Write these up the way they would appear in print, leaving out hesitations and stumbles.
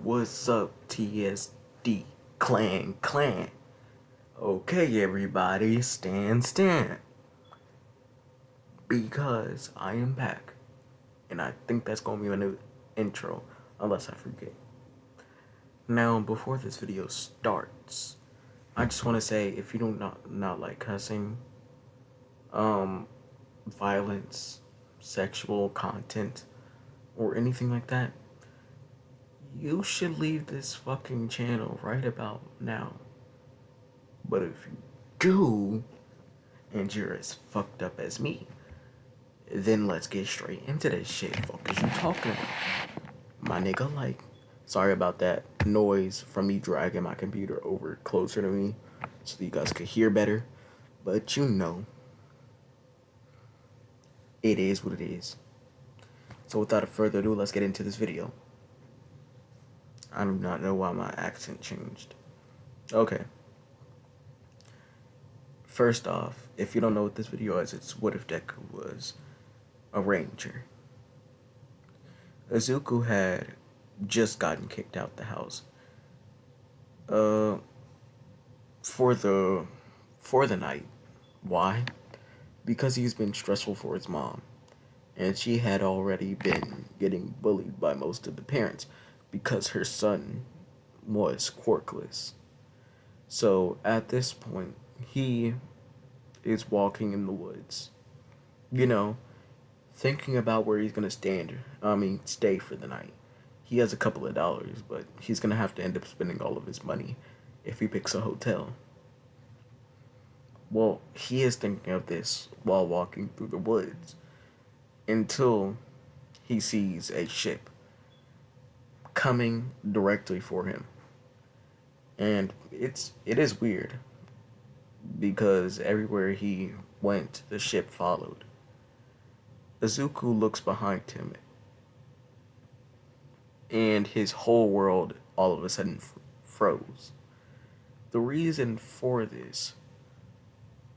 What's up, TSD clan? Okay, everybody, stand. Because I am back. And I think that's gonna be a new intro, unless I forget. Now, before this video starts, I just want to say if you do not like cussing, um, violence, sexual content, or anything like that, you should leave this fucking channel right about now. But if you do, and you're as fucked up as me, then let's get straight into this shit. Fuck is you talking about? My nigga, sorry about that noise from me dragging my computer over closer to me so you guys could hear better. But it is what it is. So without further ado, let's get into this video. I do not know why my accent changed. Okay. First off, if you don't know what this video is, it's what if Deku was a ranger. Izuku had just gotten kicked out the house. For the night. Why? Because he's been stressful for his mom. And she had already been getting bullied by most of the parents because her son was quirkless. So at this point, he is walking in the woods. You know, thinking about where he's gonna stay for the night. He has a couple of dollars, but he's gonna have to end up spending all of his money if he picks a hotel. Well, he is thinking of this while walking through the woods until he sees a ship coming directly for him. And it is weird because everywhere he went, the ship followed. Izuku looks behind him and his whole world all of a sudden froze. The reason for this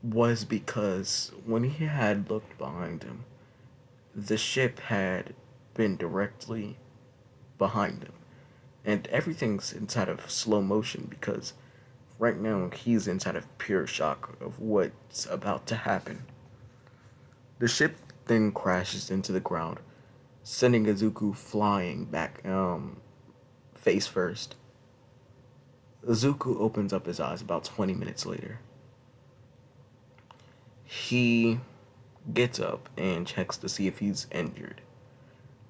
was because when he had looked behind him, the ship had been directly behind him. And everything's inside of slow motion because right now he's inside of pure shock of what's about to happen. The ship then crashes into the ground, sending Izuku flying back, face first. Izuku opens up his eyes about 20 minutes later. He gets up and checks to see if he's injured.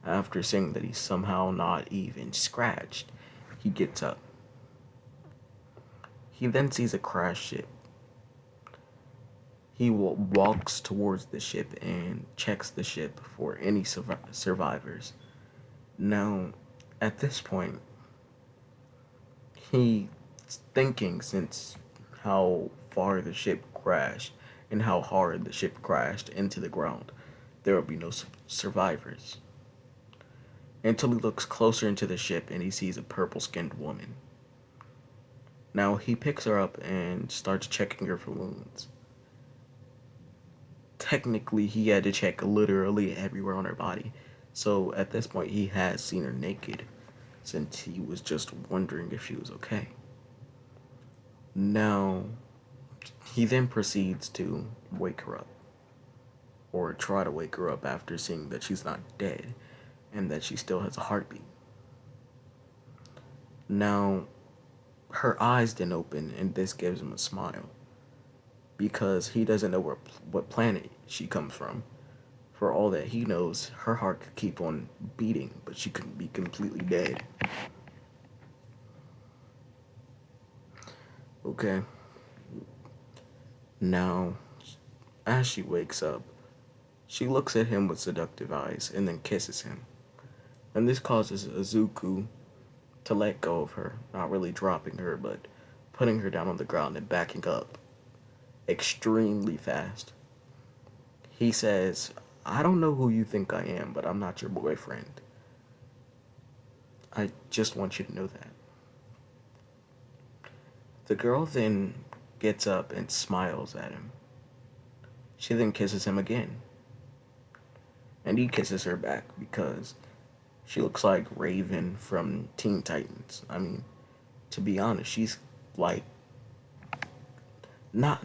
After seeing that he's somehow not even scratched, he gets up. He then sees a crashed ship. He walks towards the ship and checks the ship for any survivors. Now, at this point, he's thinking since how far the ship crashed and how hard the ship crashed into the ground, there will be no survivors. Until he looks closer into the ship and he sees a purple-skinned woman. Now, he picks her up and starts checking her for wounds. Technically, he had to check literally everywhere on her body. So, at this point, he has seen her naked, since he was just wondering if she was okay. Now, he then proceeds to wake her up. Or try to wake her up after seeing that she's not dead, and that she still has a heartbeat. Now, her eyes then open, and this gives him a smile. Because he doesn't know what planet she comes from. For all that he knows, her heart could keep on beating, but she could be completely dead. Okay. Now, as she wakes up, she looks at him with seductive eyes and then kisses him. And this causes Izuku to let go of her, not really dropping her, but putting her down on the ground and backing up extremely fast. He says, "I don't know who you think I am, but I'm not your boyfriend. I just want you to know that." The girl then gets up and smiles at him. She then kisses him again. And he kisses her back because She looks like Raven from Teen Titans. I mean, to be honest, she's like not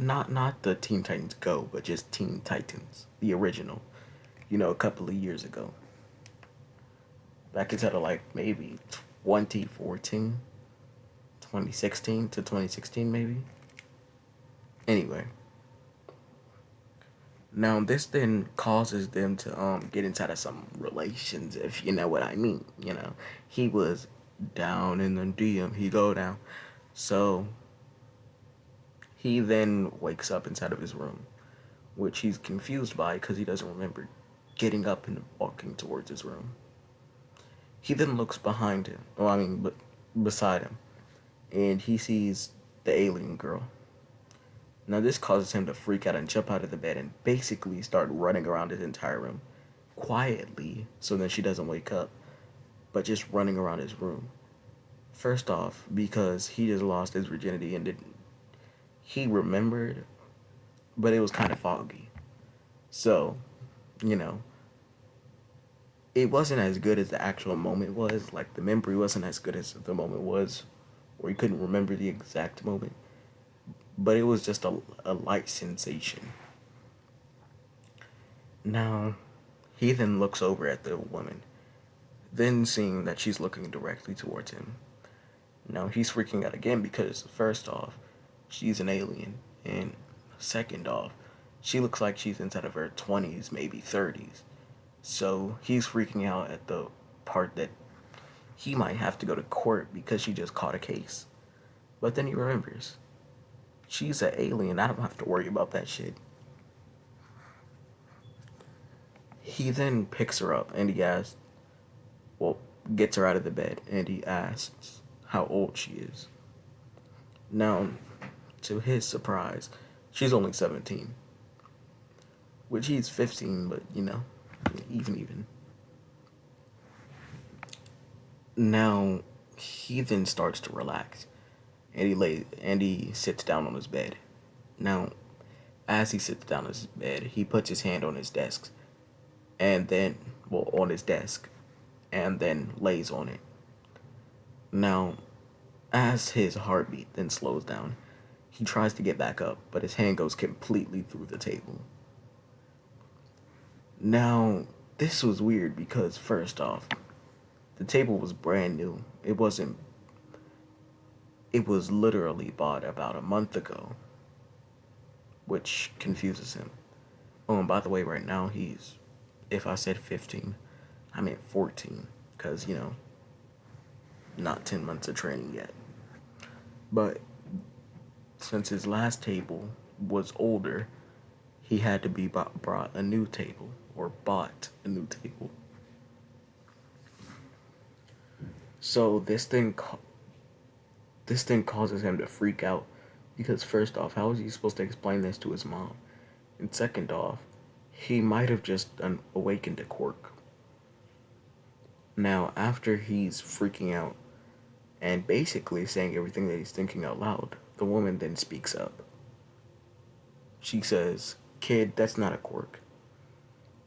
the Teen Titans Go, but just Teen Titans, the original. You know, a couple of years ago. Back into like maybe 2014, 2016 to 2016 maybe. Anyway, now this then causes them to get inside of some relations, if you know what I mean. You know, he was down in the DM, he go down. So he then wakes up inside of his room, which he's confused by because he doesn't remember getting up and walking towards his room. He then looks behind him, but beside him, and he sees the alien girl. Now this causes him to freak out and jump out of the bed and basically start running around his entire room quietly so that she doesn't wake up, but just running around his room. First off, because he just lost his virginity and didn't he remembered, but it was kind of foggy. So, you know, it wasn't as good as the actual moment was. Like the memory wasn't as good as the moment was, or he couldn't remember the exact moment. But it was just a light sensation. Now, he then looks over at the woman, then seeing that she's looking directly towards him. Now, he's freaking out again because, first off, she's an alien, and second off, she looks like she's inside of her 20s, maybe 30s. So, he's freaking out at the part that he might have to go to court because she just caught a case. But then he remembers, she's an alien, I don't have to worry about that shit. He then picks her up and he asks, well, gets her out of the bed and he asks how old she is. Now, to his surprise, she's only 17. Which he's 15, but you know, even. Now, he then starts to relax and he sits down on his bed. Now, as he sits down on his bed, he puts his hand on his desk and then, on his desk, and then lays on it. Now, as his heartbeat then slows down, he tries to get back up, but his hand goes completely through the table. Now, this was weird because, first off, the table was brand new. It was literally bought about a month ago, which confuses him. Oh, and by the way, right now if I said 15, I meant 14, because, you know, not 10 months of training yet. But since his last table was older, he had to be brought a new table, or bought a new table. So this thing causes him to freak out because first off, how is he supposed to explain this to his mom? And second off, he might have just awakened a quirk. Now, after he's freaking out and basically saying everything that he's thinking out loud, the woman then speaks up. She says, "Kid, that's not a quirk."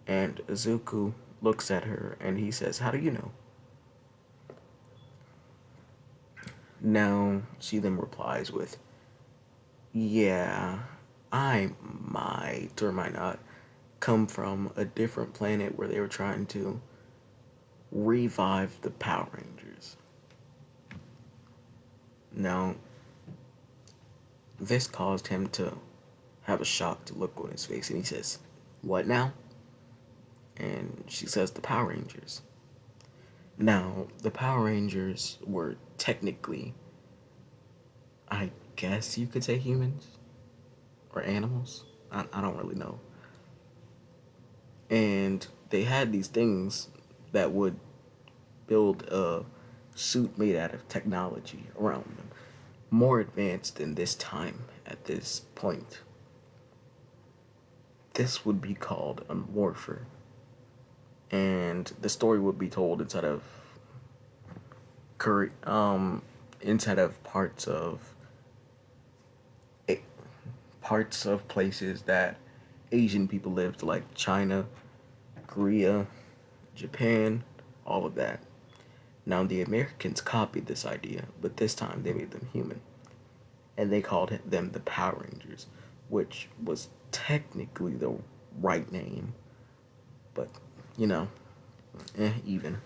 And Izuku looks at her and he says, "How do you know?" Now, she then replies with, "Yeah, I might or might not come from a different planet where they were trying to revive the Power Rangers." Now, this caused him to have a shocked look on his face, and he says, "What now?" And she says, "The Power Rangers." Now, the Power Rangers were technically, I guess you could say, humans or animals. I don't really know. And they had these things that would build a suit made out of technology around them, more advanced than this time at this point. This would be called a morpher, and the story would be told inside of inside of parts of places that Asian people lived, like China, Korea, Japan. all of that. Now, the Americans copied this idea, but this time they made them human. And they called them the Power Rangers, which was technically the right name, but, you know, even.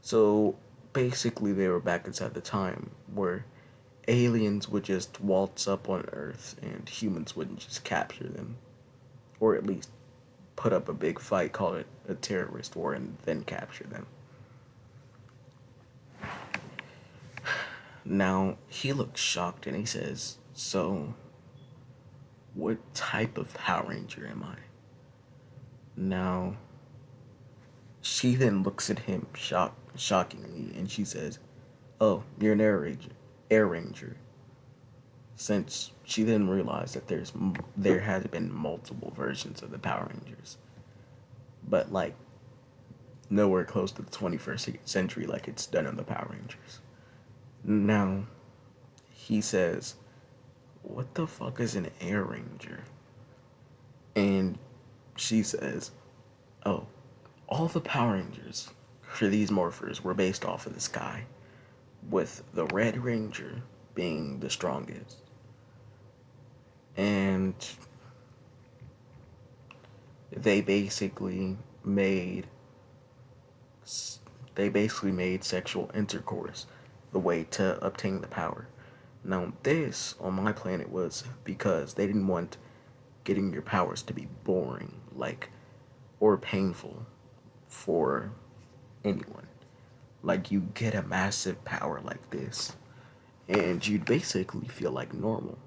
So basically, they were back inside the time where aliens would just waltz up on Earth and humans wouldn't just capture them, or at least put up a big fight, call it a terrorist war, and then capture them. Now, he looks shocked and he says, "So, what type of Power Ranger am I?" Now, she then looks at him shockingly and she says, "Oh, you're an Air Ranger." Since she then realized that there has been multiple versions of the Power Rangers, but like nowhere close to the 21st century like it's done in the Power Rangers. Now, he says, "What the fuck is an Air Ranger?" And she says, "Oh, all the Power Rangers for these morphers were based off of the sky, with the Red Ranger being the strongest. And they basically made sexual intercourse the way to obtain the power. Now, this on my planet was because they didn't want getting your powers to be boring, like, or painful for anyone. Like, you get a massive power like this, and you'd basically feel like normal,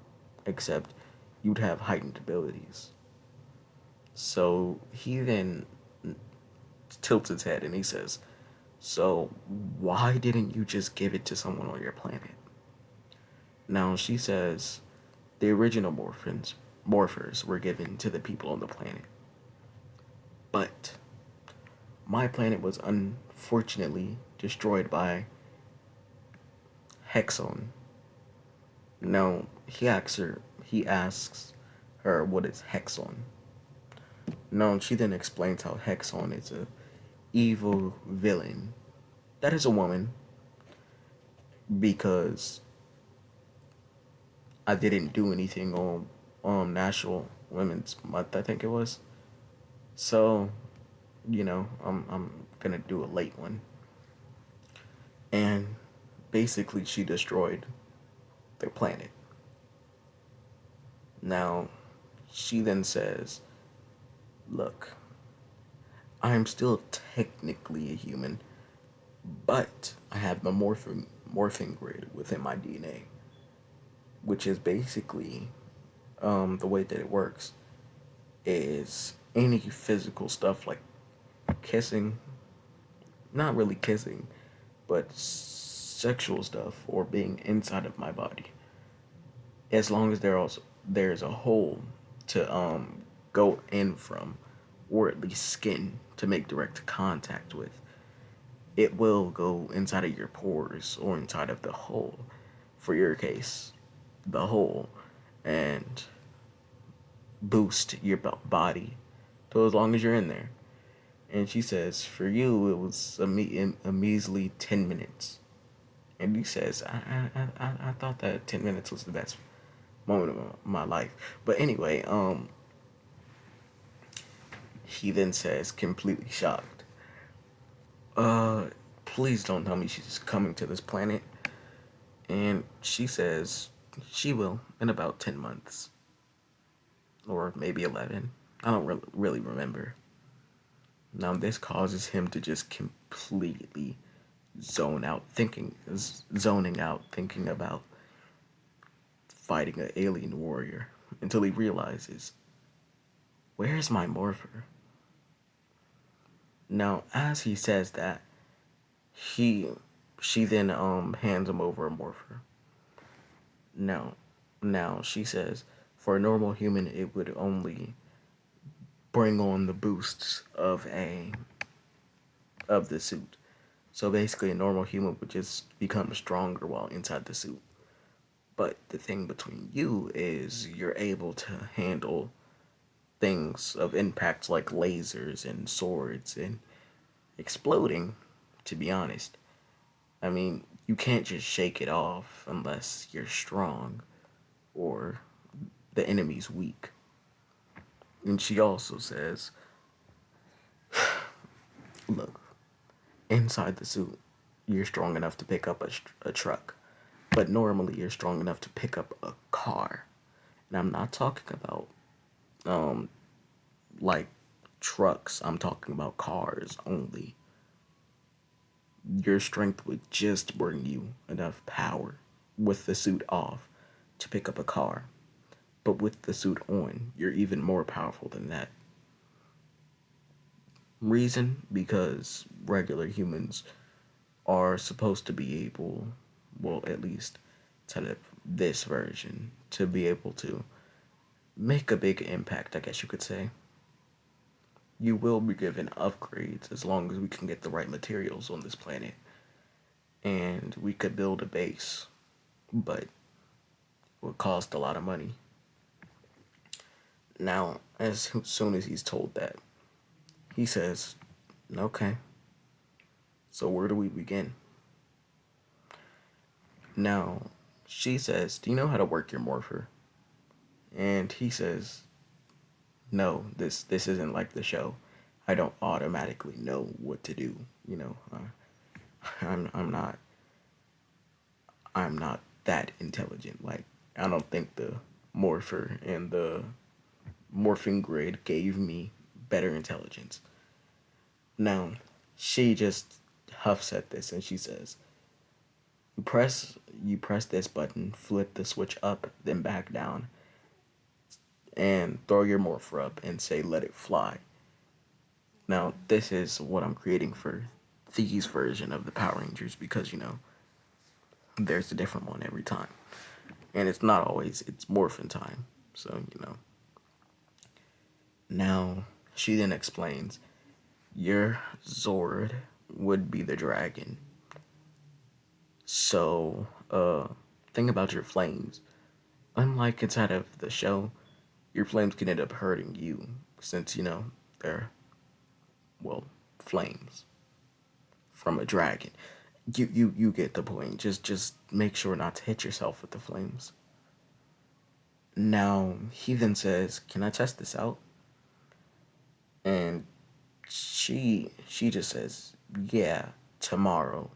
except you'd have heightened abilities." So he then tilts his head and he says, "So why didn't you just give it to someone on your planet?" Now she says, "The original morphers were given to the people on the planet. But my planet was unfortunately destroyed by Hexon." Now he asks her what is Hexon. No, she then explains how Hexon is a evil villain that is a woman, because I didn't do anything on National Women's Month, I think it was. So, I'm gonna do a late one. And basically she destroyed their planet. Now, she then says, "Look, I am still technically a human, but I have the morphing grid within my DNA, which is basically the way that it works is any physical stuff like kissing, not really kissing, but sexual stuff or being inside of my body. As long as there's a hole to go in from, or at least skin to make direct contact with, it will go inside of your pores or inside of the hole. For your case, the hole, and boost your body. So as long as you're in there." And she says, "For you, it was a measly 10 minutes." And he says, I thought that 10 minutes was the best moment of my life. But anyway, he then says, completely shocked, uh, "Please don't tell me she's coming to this planet." And she says, she will in about 10 months. Or maybe 11. I don't really remember. Now, this causes him to just completely zoning out, thinking about fighting an alien warrior until he realizes, where's my morpher? Now, as he says that, he she then hands him over a morpher. Now, she says, for a normal human, it would only bring on the boosts of the suit. So basically, a normal human would just become stronger while inside the suit. But the thing between you is you're able to handle things of impact like lasers and swords and exploding, to be honest. I mean, you can't just shake it off unless you're strong or the enemy's weak. And she also says, look, inside the suit, you're strong enough to pick up a truck, but normally you're strong enough to pick up a car. And I'm not talking about um like trucks. I'm talking about cars only. Your strength would just bring you enough power with the suit off to pick up a car. But with the suit on, you're even more powerful than that. Reason? Because regular humans are supposed to be able, well, at least to this version, to be able to make a big impact, I guess you could say. You will be given upgrades as long as we can get the right materials on this planet. And we could build a base, but it would cost a lot of money. Now, as soon as he's told that, he says, okay, so where do we begin? Now, she says, do you know how to work your morpher? And he says, no, this isn't like the show. I don't automatically know what to do. I'm not that intelligent. Like, I don't think the morpher and the morphing grid gave me better intelligence. Now, she just huffs at this and she says, you press this button, flip the switch up, then back down, and throw your morpher up and say let it fly. Now, this is what I'm creating for Thie's version of the Power Rangers because, there's a different one every time. And it's not always, it's morphin time. So, Now, she then explains, your Zord would be the dragon. So, think about your flames. Unlike inside of the show, your flames can end up hurting you since, they're, well, flames from a dragon. You get the point. Just make sure not to hit yourself with the flames. Now he then says, "Can I test this out?" And she just says, "Yeah, tomorrow.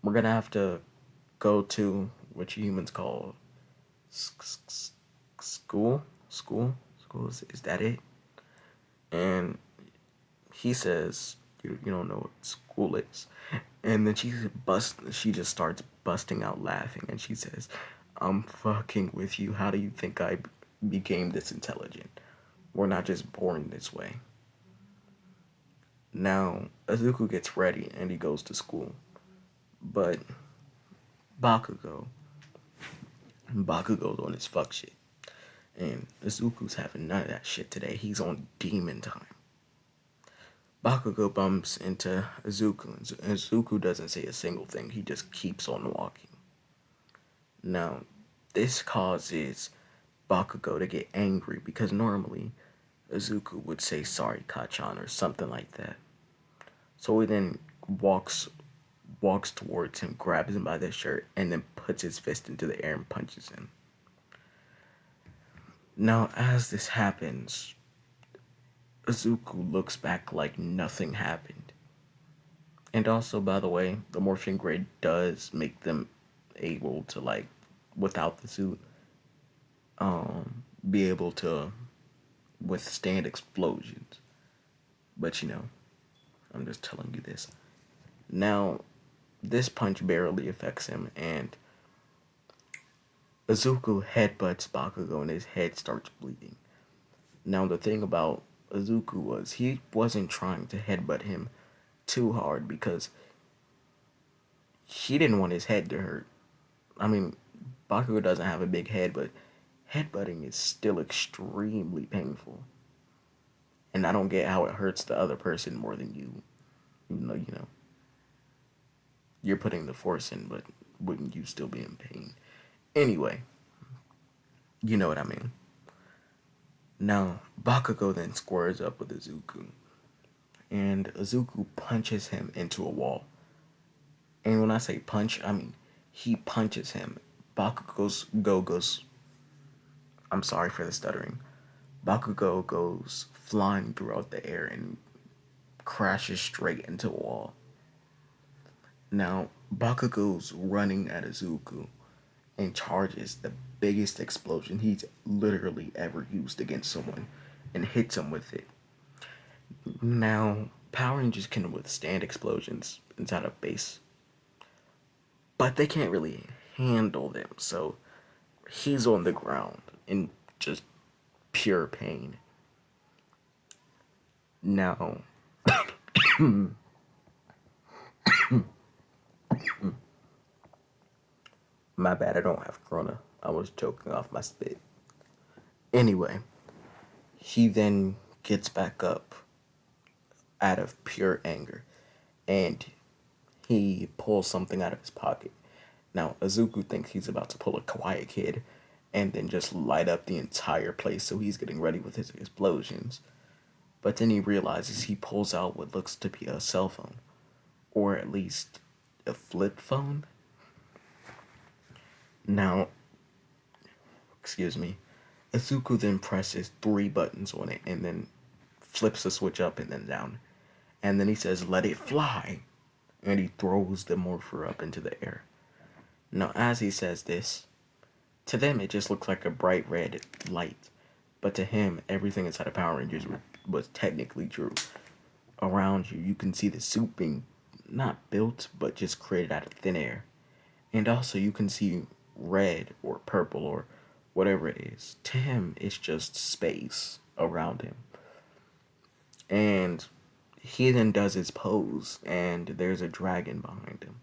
We're gonna have to go to what you humans call school. School is that it?" And he says, "You don't know what school is." And then she just starts busting out laughing, and she says, "I'm fucking with you. How do you think I became this intelligent? We're not just born this way." Now, Azuku gets ready and he goes to school. But Bakugo, Bakugo's on his fuck shit. And Azuku's having none of that shit today. He's on demon time. Bakugo bumps into Azuku, and Azuku doesn't say a single thing. He just keeps on walking. Now, this causes Bakugo to get angry because normally Azuku would say sorry, Kachan, or something like that. So he then walks towards him, grabs him by the shirt, and then puts his fist into the air and punches him. Now, as this happens, Azuku looks back like nothing happened. And also, by the way, the morphing grade does make them able to, like, without the suit, be able to withstand explosions. But I'm just telling you this. Now, this punch barely affects him, and Azuku headbutts Bakugo and his head starts bleeding. Now, the thing about Azuku was he wasn't trying to headbutt him too hard because he didn't want his head to hurt. I mean, Bakugo doesn't have a big head, but headbutting is still extremely painful. And I don't get how it hurts the other person more than you. Even though, you're putting the force in, but wouldn't you still be in pain? Anyway, you know what I mean. Now, Bakugo then squares up with Izuku. and Izuku punches him into a wall. And when I say punch, I mean he punches him. I'm sorry for the stuttering. Bakugo goes flying throughout the air and crashes straight into a wall. Now, Bakugo's running at Izuku and charges the biggest explosion he's literally ever used against someone and hits him with it. Now, Power Rangers can withstand explosions inside of base, but they can't really handle them, so he's on the ground in just pure pain. Now, my bad, I don't have corona. I was choking off my spit. Anyway, he then gets back up out of pure anger and he pulls something out of his pocket. Now, Izuku thinks he's about to pull a Quiet Kid and then just light up the entire place, so he's getting ready with his explosions. But then he realizes he pulls out what looks to be a cell phone, or at least a flip phone. Now, excuse me, Izuku then presses 3 buttons on it and then flips the switch up and then down. And then he says, "Let it fly." And he throws the morpher up into the air. Now, as he says this, to them it just looks like a bright red light. But to him, everything inside of Power Rangers was technically true. Around you, you can see the suit being not built, but just created out of thin air. And also, you can see red or purple or whatever it is. To him, it's just space around him. And he then does his pose, and there's a dragon behind him.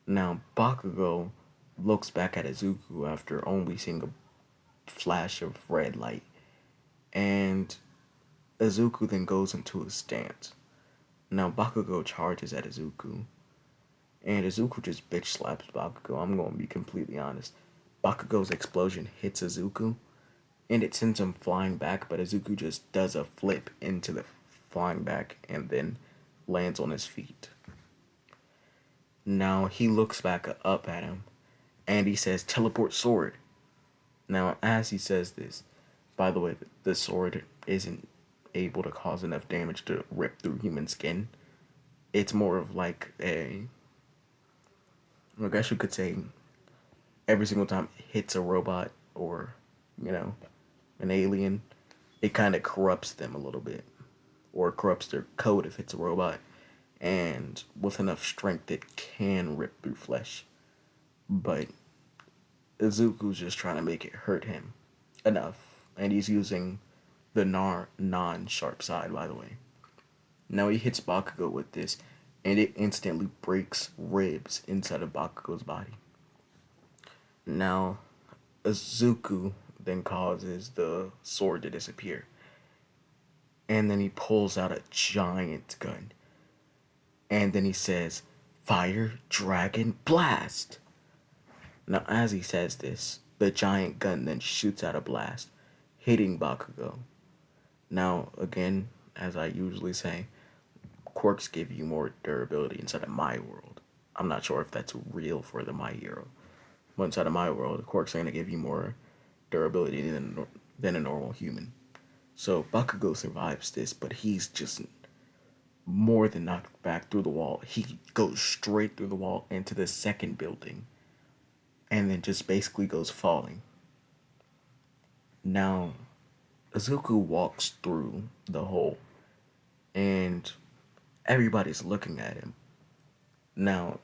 Now, Bakugo looks back at Izuku after only seeing a flash of red light, and Izuku then goes into a stance. Now, Bakugo charges at Izuku, and Izuku just bitch slaps Bakugo. I'm going to be completely honest. Bakugo's explosion hits Izuku, and it sends him flying back, but Izuku just does a flip into the flying back and then lands on his feet. Now he looks back up at him and he says, "Teleport sword." Now, as he says this, by the way, the sword isn't able to cause enough damage to rip through human skin. It's more of like I guess you could say, every single time it hits a robot or, you know, an alien, it kind of corrupts them a little bit. Or corrupts their code if it's a robot. And with enough strength, it can rip through flesh. But Izuku's just trying to make it hurt him enough. And he's using the non-sharp side, by the way. Now he hits Bakugo with this, and it instantly breaks ribs inside of Bakugo's body. Now, Izuku then causes the sword to disappear. And then he pulls out a giant gun. And then he says, "Fire, Dragon, Blast!" Now, as he says this, the giant gun then shoots out a blast, hitting Bakugo. Now, again, as I usually say, quirks give you more durability inside of my world. I'm not sure if that's real for the My Hero. But inside of my world, quirks are going to give you more durability than a normal human. So Bakugo survives this, but he's just more than knocked back through the wall. He goes straight through the wall into the second building and then just basically goes falling. Now, Izuku walks through the hole and everybody's looking at him. Now,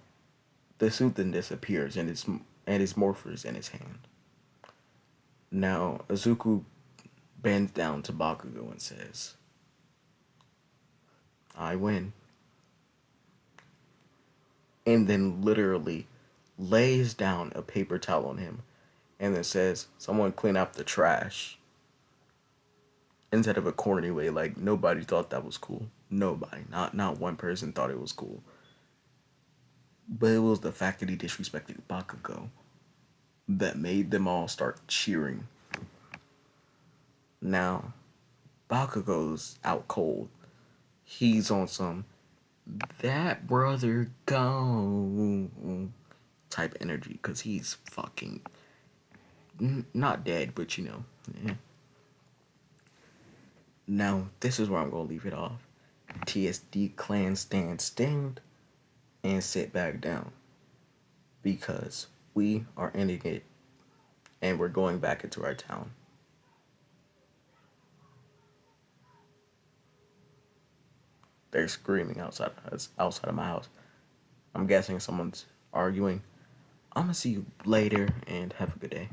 the suit then disappears and his morpher's in his hand. Now, Izuku bends down to Bakugo and says, "I win." And then literally lays down a paper towel on him and then says, "Someone clean up the trash." Instead of a corny way, like nobody thought that was cool. Nobody. Not one person thought it was cool. But it was the fact that he disrespected Bakugo that made them all start cheering. Now, Bakugo's out cold. he's on some that brother go type energy because he's fucking not dead, but you know. Yeah. Now, this is where I'm gonna leave it off. TSD clan stand and sit back down because we are ending it and we're going back into our town. They're screaming outside of my house. I'm guessing someone's arguing. I'm gonna see you later and have a good day.